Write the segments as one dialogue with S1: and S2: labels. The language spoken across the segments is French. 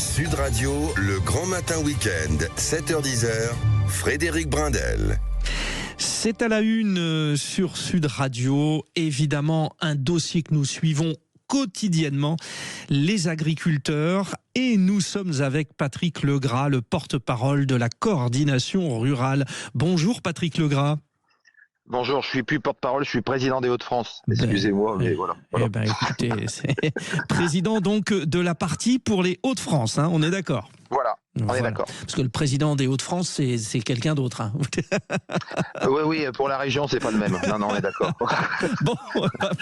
S1: Sud Radio, le grand matin week-end, 7h-10h, Frédéric Brindel.
S2: C'est à la une sur Sud Radio, évidemment un dossier que nous suivons quotidiennement, les agriculteurs, et nous sommes avec Patrick Legras, le porte-parole de la coordination rurale. Bonjour Patrick Legras.
S3: Bonjour, je suis plus porte-parole, je suis président des Hauts-de-France. Excusez-moi, mais voilà.
S2: Eh ben, écoutez, c'est président donc de la partie pour les Hauts-de-France, hein, on est d'accord.
S3: Voilà. On est d'accord.
S2: Parce que le président des Hauts-de-France, c'est quelqu'un d'autre. Hein.
S3: Oui, pour la région, c'est pas le même. Non, on est d'accord.
S2: Bon,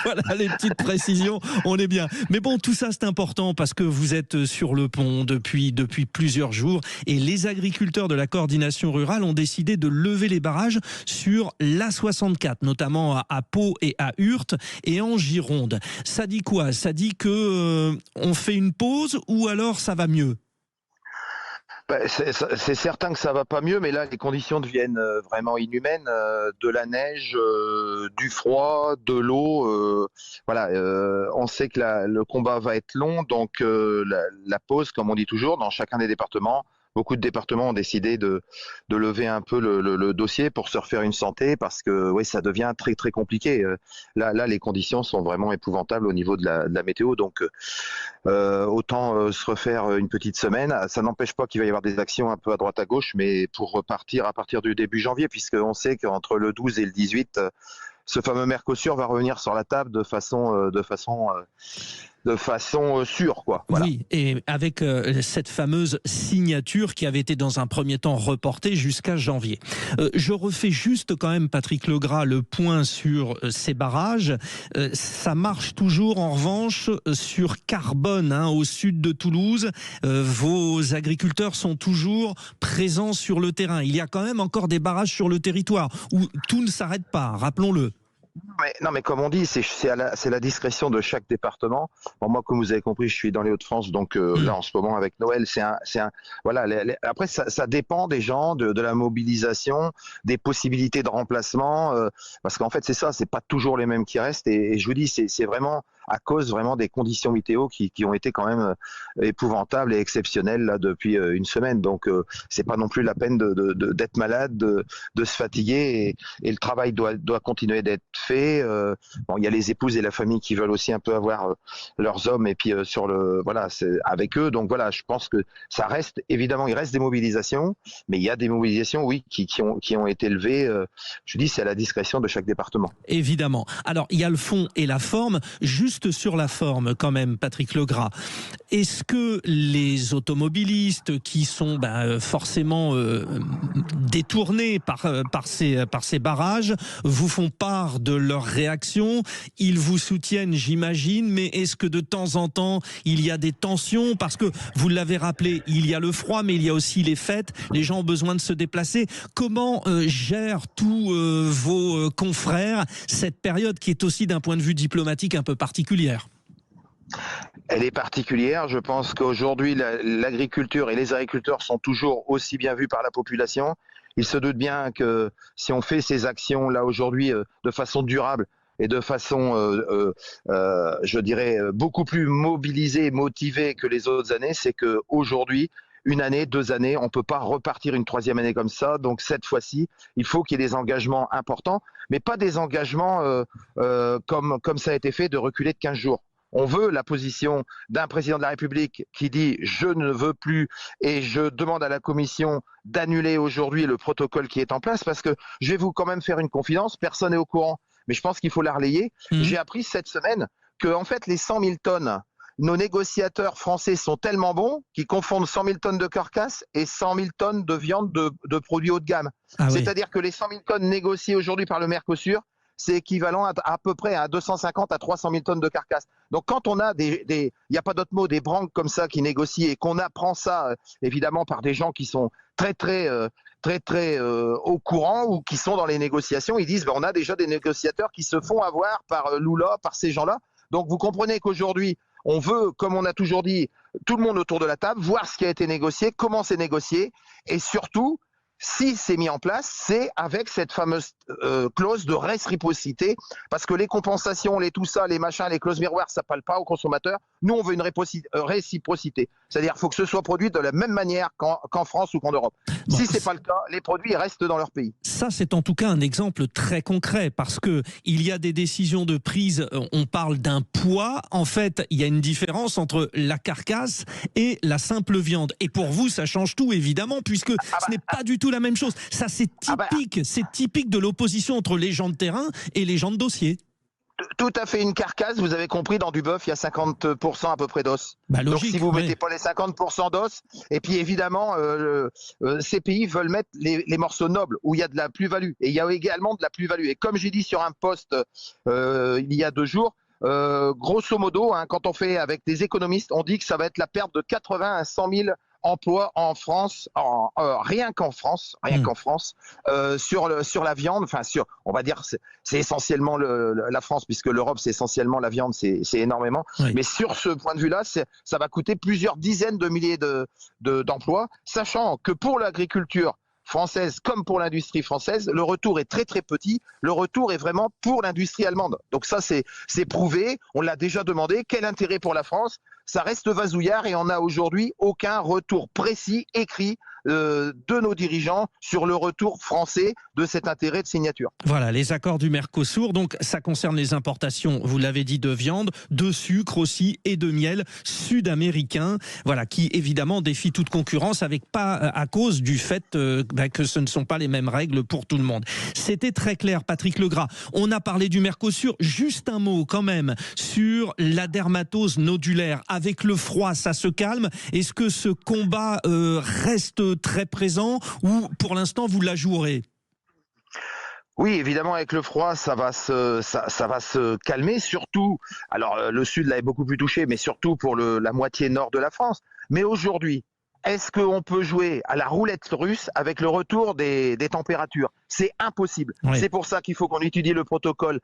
S2: voilà les petites précisions, on est bien. Mais bon, tout ça, c'est important parce que vous êtes sur le pont depuis plusieurs jours et les agriculteurs de la coordination rurale ont décidé de lever les barrages sur l'A64, notamment à Pau et à Urthe et en Gironde. Ça dit quoi? Ça dit que on fait une pause ou alors ça va mieux?
S3: C'est certain que ça va pas mieux, mais là les conditions deviennent vraiment inhumaines. De la neige, du froid, de l'eau. On sait que le combat va être long, donc la pause, comme on dit toujours, dans chacun des départements. Beaucoup de départements ont décidé de lever un peu le dossier pour se refaire une santé parce que oui, ça devient très très compliqué. Là, les conditions sont vraiment épouvantables au niveau de la météo. Donc, autant se refaire une petite semaine. Ça n'empêche pas qu'il va y avoir des actions un peu à droite à gauche, mais pour repartir à partir du début janvier, puisqu'on sait qu'entre le 12 et le 18, ce fameux Mercosur va revenir sur la table de façon sûre, quoi. Voilà.
S2: Oui, et avec cette fameuse signature qui avait été dans un premier temps reportée jusqu'à janvier. Je refais juste quand même, Patrick Legras, le point sur ces barrages. Ça marche toujours en revanche sur Carbone, hein, au sud de Toulouse. Vos agriculteurs sont toujours présents sur le terrain. Il y a quand même encore des barrages sur le territoire où tout ne s'arrête pas, rappelons-le.
S3: Non, mais comme on dit, c'est la discrétion de chaque département. Bon, moi, comme vous avez compris, je suis dans les Hauts-de-France, donc là, en ce moment, avec Noël, voilà. Après, ça dépend des gens, de la mobilisation, des possibilités de remplacement, parce qu'en fait, c'est ça, c'est pas toujours les mêmes qui restent. Et je vous dis, c'est vraiment à cause vraiment des conditions météo qui ont été quand même épouvantables et exceptionnelles là depuis une semaine. Donc, c'est pas non plus la peine d'être malade, de se fatiguer, et le travail doit continuer d'être fait. Bon, il y a les épouses et la famille qui veulent aussi un peu avoir leurs hommes et puis c'est avec eux. Donc voilà, je pense que ça reste, évidemment, il reste des mobilisations, mais il y a des mobilisations, oui, qui ont été levées. Je dis, c'est à la discrétion de chaque département.
S2: Évidemment. Alors, il y a le fond et la forme. Juste sur la forme, quand même, Patrick Legras, est-ce que les automobilistes qui sont forcément détournés par ces barrages vous font part de leur réaction? Ils vous soutiennent, j'imagine, mais est-ce que de temps en temps, il y a des tensions? Parce que, vous l'avez rappelé, il y a le froid, mais il y a aussi les fêtes. Les gens ont besoin de se déplacer. Comment gèrent tous vos confrères cette période qui est aussi, d'un point de vue diplomatique, un peu particulière?
S3: Elle est particulière. Je pense qu'aujourd'hui, l'agriculture et les agriculteurs sont toujours aussi bien vus par la population. Ils se doutent bien que si on fait ces actions là aujourd'hui de façon durable et de façon, je dirais, beaucoup plus mobilisée et motivée que les autres années, c'est qu'aujourd'hui, une année, 2 années, on ne peut pas repartir une 3e année comme ça. Donc cette fois-ci, il faut qu'il y ait des engagements importants, mais pas des engagements comme ça a été fait, de reculer de 15 jours. On veut la position d'un président de la République qui dit « je ne veux plus » et je demande à la Commission d'annuler aujourd'hui le protocole qui est en place, parce que je vais vous quand même faire une confidence, personne n'est au courant, mais je pense qu'il faut la relayer. J'ai appris cette semaine que en fait, les 100 000 tonnes, nos négociateurs français sont tellement bons qu'ils confondent 100 000 tonnes de carcasses et 100 000 tonnes de viande de produits haut de gamme. C'est-à-dire que les 100 000 tonnes négociées aujourd'hui par le Mercosur, c'est équivalent à peu près à 250 à 300 000 tonnes de carcasses. Donc quand on a il n'y a pas d'autre mot, des branques comme ça qui négocient, et qu'on apprend ça évidemment par des gens qui sont très au courant ou qui sont dans les négociations, ils disent on a déjà des négociateurs qui se font avoir par Lula, par ces gens-là. Donc vous comprenez qu'aujourd'hui, on veut, comme on a toujours dit, tout le monde autour de la table, voir ce qui a été négocié, comment c'est négocié, et surtout, si c'est mis en place, c'est avec cette fameuse clause de réciprocité, parce que les compensations, les tout ça, les machins, les clauses miroirs, ça ne parle pas aux consommateurs. Nous, on veut une réciprocité. C'est-à-dire qu'il faut que ce soit produit de la même manière qu'en France ou qu'en Europe.
S2: Bon,
S3: si ce n'est pas le cas, les produits restent dans leur pays.
S2: Ça, c'est en tout cas un exemple très concret, parce que il y a des décisions de prise, on parle d'un poids. En fait, il y a une différence entre la carcasse et la simple viande. Et pour vous, ça change tout, évidemment, puisque ce n'est pas du tout la même chose. Ça, c'est typique de l'opposition entre les gens de terrain et les gens de dossier.
S3: Tout à fait, une carcasse, vous avez compris, dans du bœuf, il y a 50% à peu près d'os.
S2: Bah, logique,
S3: donc si vous ne mettez pas les 50% d'os, et puis évidemment, ces pays veulent mettre les morceaux nobles, où il y a de la plus-value. Et il y a également de la plus-value. Et comme j'ai dit sur un post il y a 2 jours, grosso modo, quand on fait avec des économistes, on dit que ça va être la perte de 80 à 100 000 emplois en France, rien qu'en France, sur la viande, on va dire, c'est essentiellement la France, puisque l'Europe, c'est essentiellement la viande, c'est énormément. Oui. Mais sur ce point de vue-là, ça va coûter plusieurs dizaines de milliers d'emplois, sachant que pour l'agriculture française comme pour l'industrie française, le retour est très très petit. Le retour est vraiment pour l'industrie allemande. Donc ça, c'est prouvé. On l'a déjà demandé. Quel intérêt pour la France? Ça reste vasouillard et on n'a aujourd'hui aucun retour précis écrit de nos dirigeants sur le retour français de cet intérêt de signature.
S2: Voilà, les accords du Mercosur, donc ça concerne les importations, vous l'avez dit, de viande, de sucre aussi et de miel sud-américain, voilà, qui évidemment défient toute concurrence à cause du fait que ce ne sont pas les mêmes règles pour tout le monde. C'était très clair, Patrick Legras. On a parlé du Mercosur, juste un mot quand même sur la dermatose nodulaire. Avec le froid, ça se calme. Est-ce que ce combat reste très présent ou pour l'instant vous la jouerez?
S3: Oui, évidemment, avec le froid, ça va se calmer, surtout, alors le sud là est beaucoup plus touché, mais surtout pour la moitié nord de la France. Mais aujourd'hui, est-ce qu'on peut jouer à la roulette russe avec le retour des températures? C'est impossible. Oui. C'est pour ça qu'il faut qu'on étudie le protocole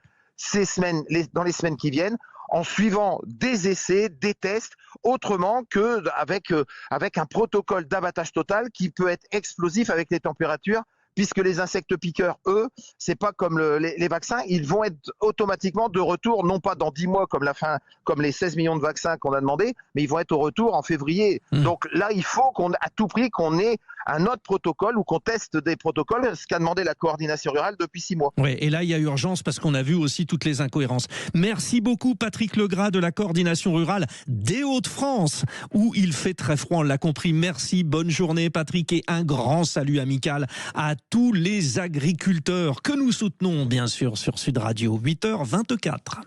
S3: dans les semaines qui viennent, en suivant des essais, des tests, autrement qu'avec un protocole d'abattage total qui peut être explosif avec les températures, puisque les insectes piqueurs, eux, c'est pas comme les vaccins, ils vont être automatiquement de retour, non pas dans 10 mois comme les 16 millions de vaccins qu'on a demandé, mais ils vont être au retour en février. Donc là, il faut à tout prix qu'on ait un autre protocole ou qu'on teste des protocoles, ce qu'a demandé la coordination rurale depuis 6 mois.
S2: Oui, et là, il y a urgence parce qu'on a vu aussi toutes les incohérences. Merci beaucoup, Patrick Legras de la coordination rurale des Hauts-de-France, où il fait très froid, on l'a compris. Merci, bonne journée, Patrick, et un grand salut amical à tous les agriculteurs que nous soutenons, bien sûr, sur Sud Radio, 8h24.